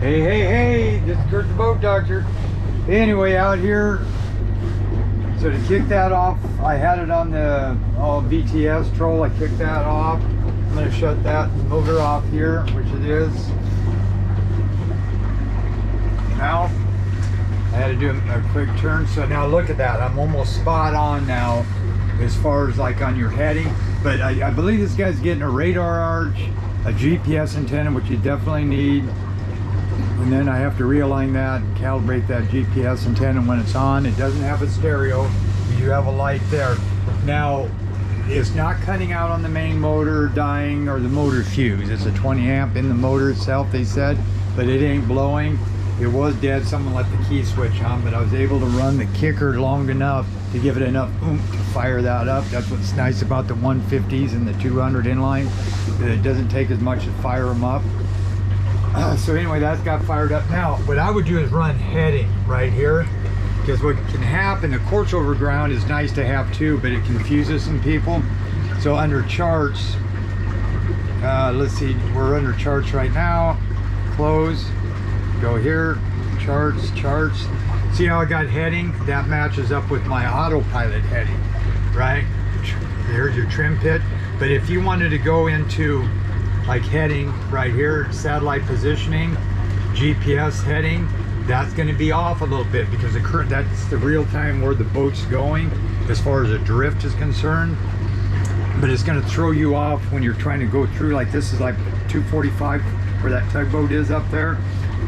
Hey, this is Kurt the Boat Doctor. Anyway, out here, so to kick that off, I had it on the VTS troll. I kicked that off. I'm going to shut that motor off here, which it is. Now, I had to do a quick turn. So now look at that. I'm almost spot on now as far as like on your heading. But I believe this guy's getting a radar arch, a GPS antenna, which you definitely need. And then I have to realign that and calibrate that GPS antenna when it's on. It doesn't have a stereo. You do have a light there. Now, it's not cutting out on the main motor, dying, or the motor fuse. It's a 20 amp in the motor itself, they said, but it ain't blowing. It was dead. Someone left the key switch on, but I was able to run the kicker long enough to give it enough oomph to fire that up. That's what's nice about the 150s and the 200 inline. It doesn't take as much to fire them up. So anyway, that's got fired up. Now, what I would do is run heading right here, because what can happen, the quartz over ground is nice to have too, but it confuses some people. So under charts, let's see, we're under charts right now. Close, go here, charts. See how I got heading? That matches up with my autopilot heading, right? There's your trim pit. But if you wanted to go into like heading right here, satellite positioning, GPS heading, that's going to be off a little bit because that's the real time where the boat's going as far as the drift is concerned. But it's going to throw you off when you're trying to go through, like this is like 245 where that tugboat is up there.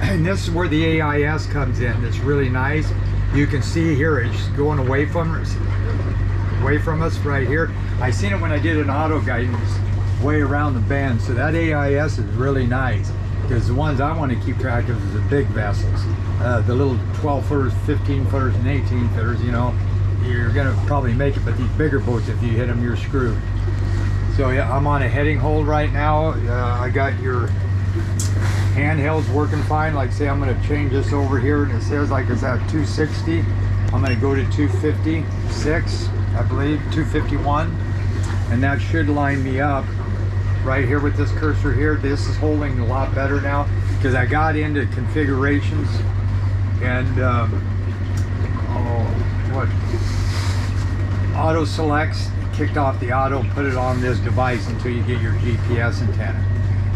And this is where the AIS comes in. It's really nice. You can see here it's going away from us right here. I seen it when I did an auto guidance way around the bend, so that AIS is really nice, because the ones I want to keep track of is the big vessels, the little 12 footers, 15 footers, and 18 footers. You know, you're gonna probably make it, but these bigger boats, if you hit them, you're screwed. So yeah, I'm on a heading hold right now. I got your handhelds working fine. Like say I'm going to change this over here, and it says like it's at 260. I'm going to go to 256, I believe, 251, and that should line me up right here with this cursor here. This is holding a lot better now because I got into configurations and auto selects, kicked off the auto, put it on this device until you get your GPS antenna.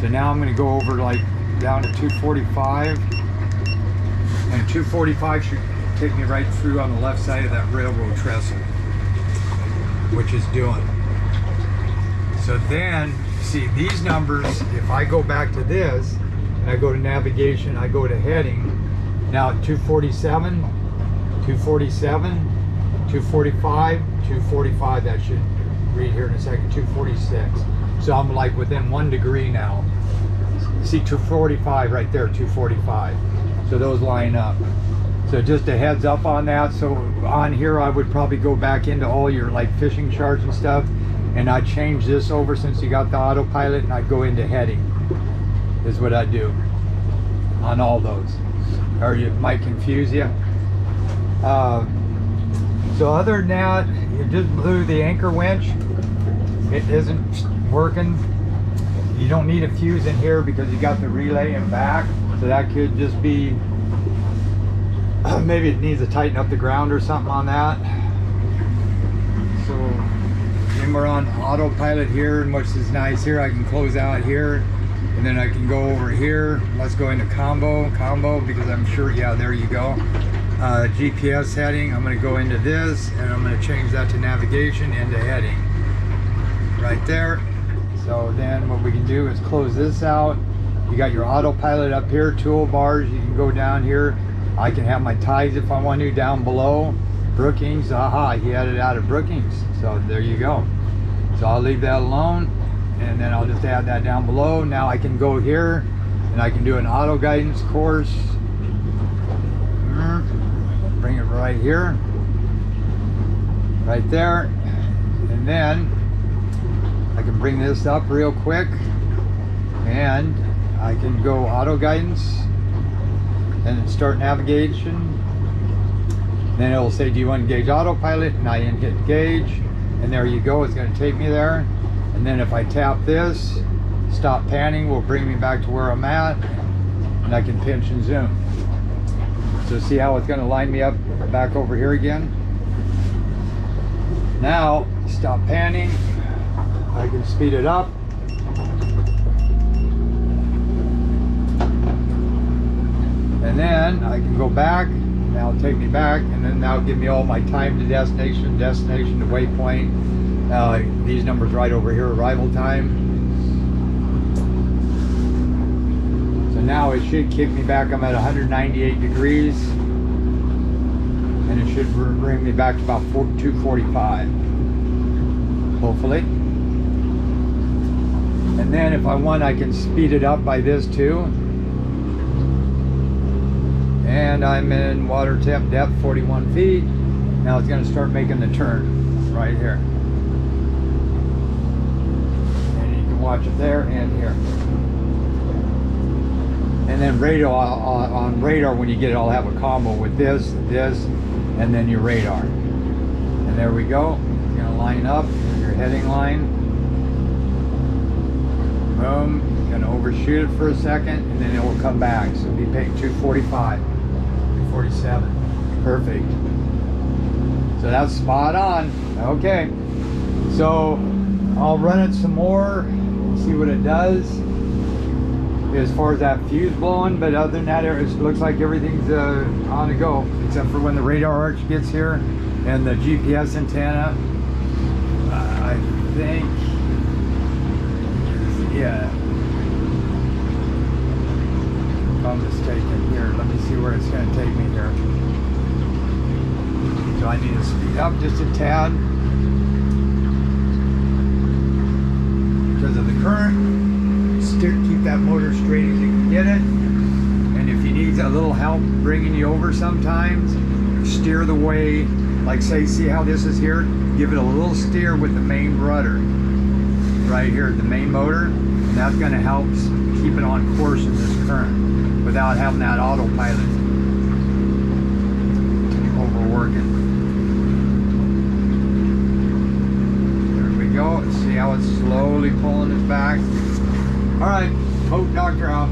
So now I'm going to go over like down to 245, and 245 should take me right through on the left side of that railroad trestle, which is doing. So then, see these numbers, if I go back to this, and I go to navigation, I go to heading, now 247, 247, 245, 245, that should read here in a second, 246. So I'm like within 1 degree now. See 245 right there, 245. So those line up. So just a heads up on that. So on here I would probably go back into all your like fishing charts and stuff, and I'd change this over since you got the autopilot, and I'd go into heading is what I'd do on all those, or it might confuse you. So other than that, you just blew the anchor winch. It isn't working. You don't need a fuse in here because you got the relay in back, so that could just be maybe it needs to tighten up the ground or something on that. So then we're on autopilot here, and which is nice here, I can close out here, and then I can go over here. Let's go into combo because I'm sure, yeah, there you go. GPS heading, I'm going to go into this, and I'm going to change that to navigation into heading right there. So then what we can do is close this out. You got your autopilot up here, toolbars, you can go down here. I can have my ties if I want to down below. Brookings, aha, he had it out of Brookings. So there you go. So I'll leave that alone, and then I'll just add that down below. Now I can go here and I can do an auto guidance course. Bring it right here, right there, and then I can bring this up real quick, and I can go auto guidance and start navigation. Then it will say, do you want to engage autopilot? And I hit gauge, and there you go, it's going to take me there. And then if I tap this, stop panning will bring me back to where I'm at. and I can pinch and zoom. So see how it's going to line me up back over here again? Now, stop panning. I can speed it up. And then I can go back. Now it'll take me back, and then that'll give me all my time to destination, destination to waypoint. These numbers right over here, arrival time. So now it should kick me back. I'm at 198 degrees, and it should bring me back to about 245, hopefully. And then if I want, I can speed it up by this too. And I'm in water temp depth 41 feet. Now it's going to start making the turn right here. And you can watch it there and here. And then radar, on radar, when you get it, I'll have a combo with this, and then your radar. And there we go. You're going to line up your heading line. Boom. You're going to overshoot it for a second, and then it will come back. So be paying 245. 47. Perfect. So that's spot on. Okay. So I'll run it some more, see what it does as far as that fuse blowing, but other than that, it looks like everything's on the go, except for when the radar arch gets here and the GPS antenna. I think, yeah. If I'm mistaken here, let me see where it's going to take me here. So I need to speed up just a tad because of the current. Keep that motor straight as you can get it, and if you need a little help bringing you over sometimes, steer the way, like say, see how this is here, give it a little steer with the main rudder right here, the main motor, and that's going to help keep it on course in this current without having that autopilot overworking. There we go. See how it's slowly pulling us back. All right, boat doctor out.